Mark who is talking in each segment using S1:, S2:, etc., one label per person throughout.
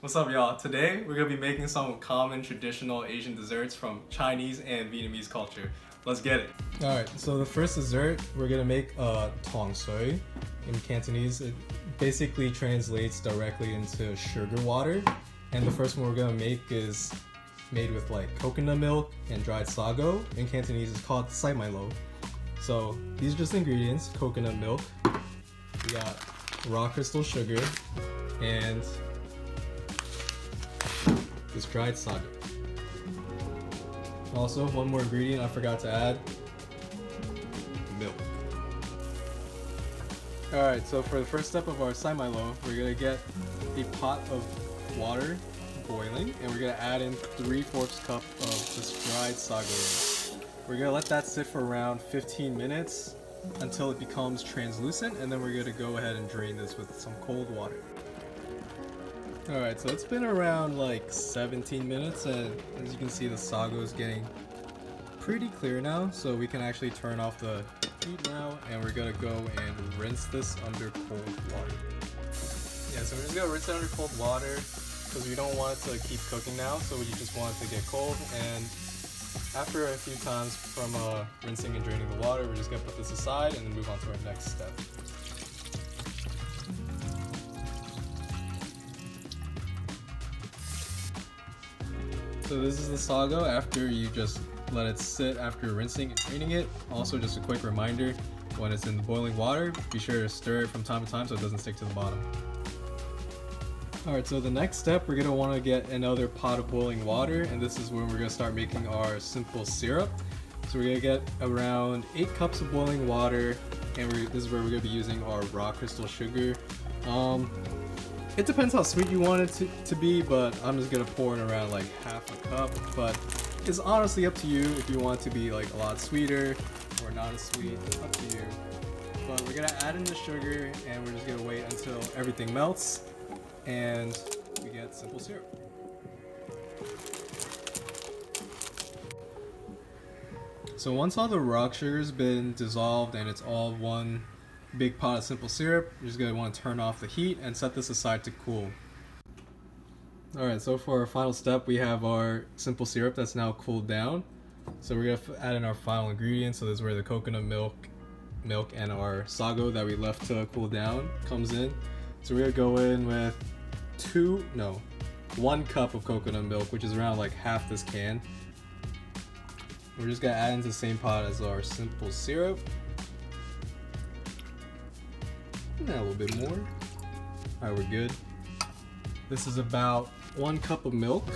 S1: What's up, y'all? Today we're gonna be making some common traditional Asian desserts from Chinese and Vietnamese culture. Let's get it. All right, so the first dessert we're gonna make tong soy. In Cantonese, it basically translates directly into sugar water. And the first one we're gonna make is made with like coconut milk and dried sago. In Cantonese, it's called sai mai lo. So these are just ingredients: coconut milk. We got raw crystal sugar and this dried sago. Also, one more ingredient I forgot to add: milk. Alright, so for the first step of our sai mai lo, we're gonna get a pot of water boiling and we're gonna add in 3/4 cup of this dried sago. We're gonna let that sit for around 15 minutes until it becomes translucent, and then we're gonna go ahead and drain this with some cold water. Alright, so it's been around like 17 minutes, and as you can see, the sago is getting pretty clear now, so we can actually turn off the heat now, and we're gonna go and rinse this under cold water. Yeah, so we're just gonna rinse it under cold water because we don't want it to keep cooking now, so we just want it to get cold. And after a few times from rinsing and draining the water, we're just gonna put this aside and then move on to our next step. So this is the sago after you just let it sit after rinsing and draining it. Also, just a quick reminder, when it's in the boiling water, be sure to stir it from time to time so it doesn't stick to the bottom. Alright, so the next step, we're going to want to get another pot of boiling water, and this is when we're going to start making our simple syrup. So we're going to get around 8 cups of boiling water, and this is where we're going to be using our raw crystal sugar. It depends how sweet you want it to be, but I'm just gonna pour in around like half a cup. But it's honestly up to you if you want it to be like a lot sweeter or not as sweet. Up to you. But we're gonna add in the sugar, and we're just gonna wait until everything melts and we get simple syrup. So once all the rock sugar's been dissolved and it's all one big pot of simple syrup, you're just going to want to turn off the heat and set this aside to cool. Alright, so for our final step, we have our simple syrup that's now cooled down. So we're going to add in our final ingredients. So this is where the coconut milk and our sago that we left to cool down comes in. So we're going to go in with 1 cup of coconut milk, which is around like half this can. We're just going to add into the same pot as our simple syrup. A little bit more. Alright, we're good. This is about 1 cup of milk.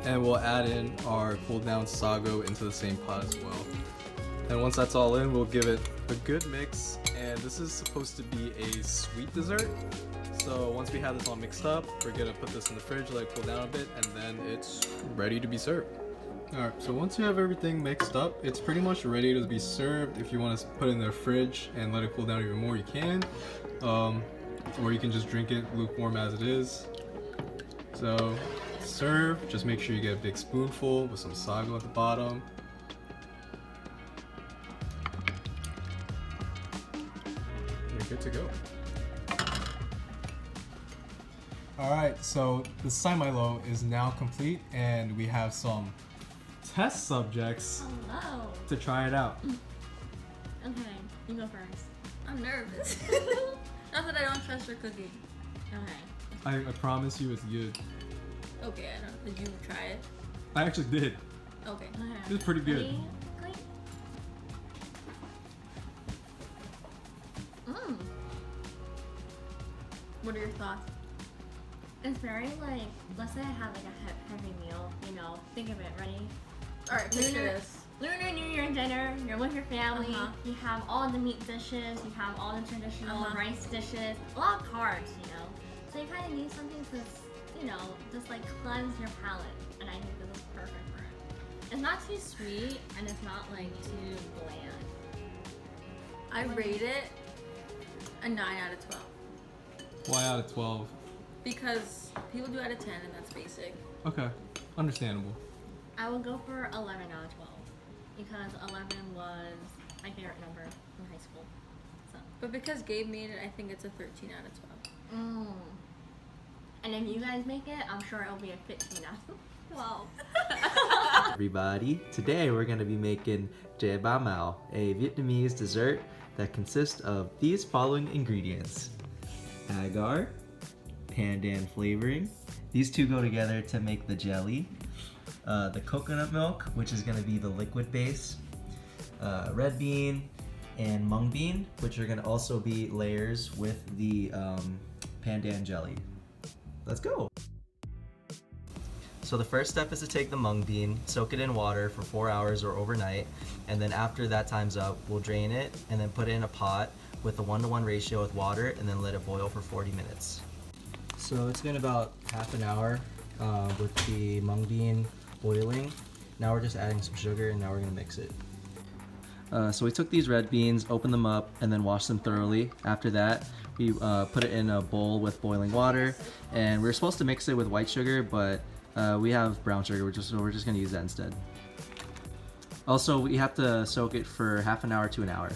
S1: And we'll add in our cooled down sago into the same pot as well. And once that's all in, we'll give it a good mix. And this is supposed to be a sweet dessert. So once we have this all mixed up, we're gonna put this in the fridge, let it cool down a bit, and then it's ready to be served. Alright, so once you have everything mixed up, it's pretty much ready to be served. If you want to put it in the fridge and let it cool down even more, you can. Or you can just drink it lukewarm as it is. So, serve. Just make sure you get a big spoonful with some sago at the bottom. You're good to go. Alright, so the sai mai lo is now complete, and we have some test subjects to try it out.
S2: Okay, you go first. I'm nervous. Not that I don't trust your cooking. Okay.
S1: I promise you it's good.
S2: Okay, I don't. Did you try it?
S1: I actually did.
S2: Okay.
S1: It was pretty good.
S2: What are your thoughts?
S3: It's very like, let's say I have like a heavy meal, you know, think of it, ready?
S2: Alright, picture this.
S3: Lunar New Year dinner, you're with your family, you have all the meat dishes, you have all the traditional rice dishes, a lot of carbs, you know. So you kind of need something to, you know, just like cleanse your palate, and I think this is perfect for it. It's not too sweet, and it's not like too bland.
S2: I rate it a 9 out of 12.
S1: Why out of 12?
S2: Because people do out of 10, and that's basic.
S1: Okay, understandable.
S3: I would go for 11 out of 12 because 11 was my favorite number in high school. So
S2: But because Gabe made it, I think it's a 13 out of 12.
S3: And if you guys make it, I'm sure it'll be a 15 out of 12.
S4: Everybody, today we're going to be making Dê Ba Mao, a Vietnamese dessert that consists of these following ingredients: agar, pandan flavoring. These two go together to make the jelly. The coconut milk, which is going to be the liquid base. Red bean and mung bean, which are going to also be layers with the pandan jelly. Let's go! So the first step is to take the mung bean, soak it in water for 4 hours or overnight, and then after that time's up, we'll drain it and then put it in a pot with a 1-to-1 ratio with water and then let it boil for 40 minutes. So it's been about half an hour with the mung bean boiling. Now we're just adding some sugar and now we're gonna mix it. So we took these red beans, opened them up, and then washed them thoroughly. After that, we put it in a bowl with boiling water, and we were supposed to mix it with white sugar, but we have brown sugar, so we're just gonna use that instead. Also, we have to soak it for half an hour to an hour.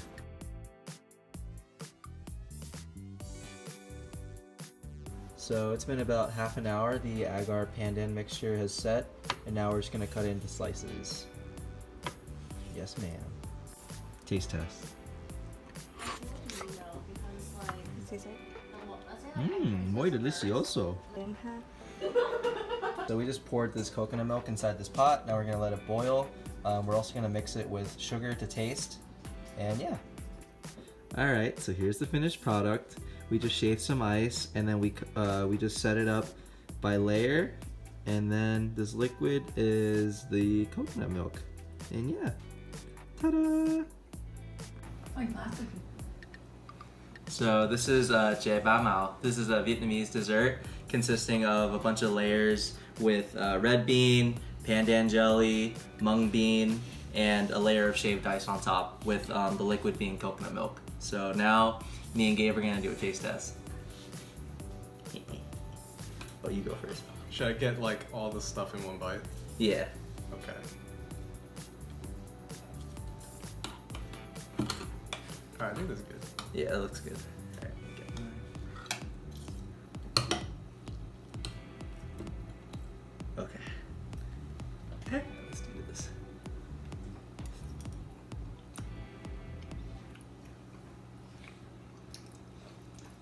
S4: So it's been about half an hour. The agar pandan mixture has set, and now we're just gonna cut it into slices. Yes, ma'am. Taste test. Muy delicioso. So we just poured this coconut milk inside this pot. Now we're gonna let it boil. We're also gonna mix it with sugar to taste, and yeah. All right, so here's the finished product. We just shaved some ice, and then we just set it up by layer, and then this liquid is the coconut milk, and yeah, ta-da! So this is Dê Ba Mao. This is a Vietnamese dessert consisting of a bunch of layers with red bean, pandan jelly, mung bean, and a layer of shaved ice on top with the liquid being coconut milk. So now me and Gabe are gonna do a taste test. Oh, you go first.
S1: Should I get like all the stuff in one bite?
S4: Yeah.
S1: Okay. Alright, I think that's good.
S4: Yeah, it looks good. All right, okay. Okay. Let's do this.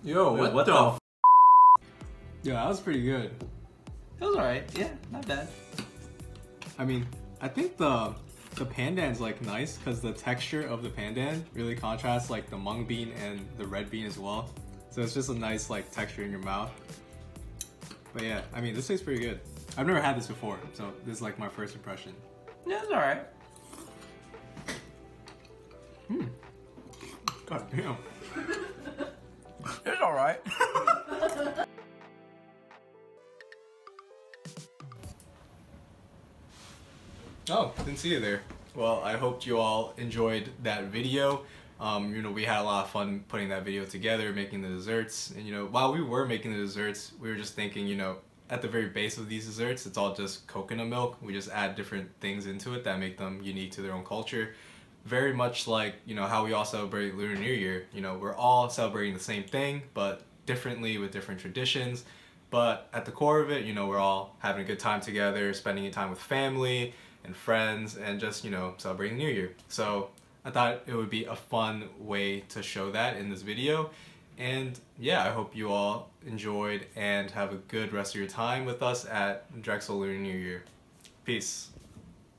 S1: Yo,
S4: Wait,
S1: what the
S4: f-
S1: Yo, that was pretty good.
S4: That was alright. Yeah, not bad.
S1: I mean, I think the pandan's like nice because the texture of the pandan really contrasts like the mung bean and the red bean as well. So it's just a nice like texture in your mouth. But yeah, I mean, this tastes pretty good. I've never had this before, so this is like my first impression.
S4: Yeah, it's alright.
S1: God damn.
S4: It's alright.
S1: Oh, didn't see you there. Well, I hope you all enjoyed that video. We had a lot of fun putting that video together, making the desserts. And while we were making the desserts, we were just thinking, at the very base of these desserts, it's all just coconut milk. We just add different things into it that make them unique to their own culture. Very much like, how we all celebrate Lunar New Year. We're all celebrating the same thing, but differently with different traditions. But at the core of it, we're all having a good time together, spending time with family and friends, and just, celebrating New Year. So I thought it would be a fun way to show that in this video. And yeah, I hope you all enjoyed and have a good rest of your time with us at Drexel Lunar New Year. Peace.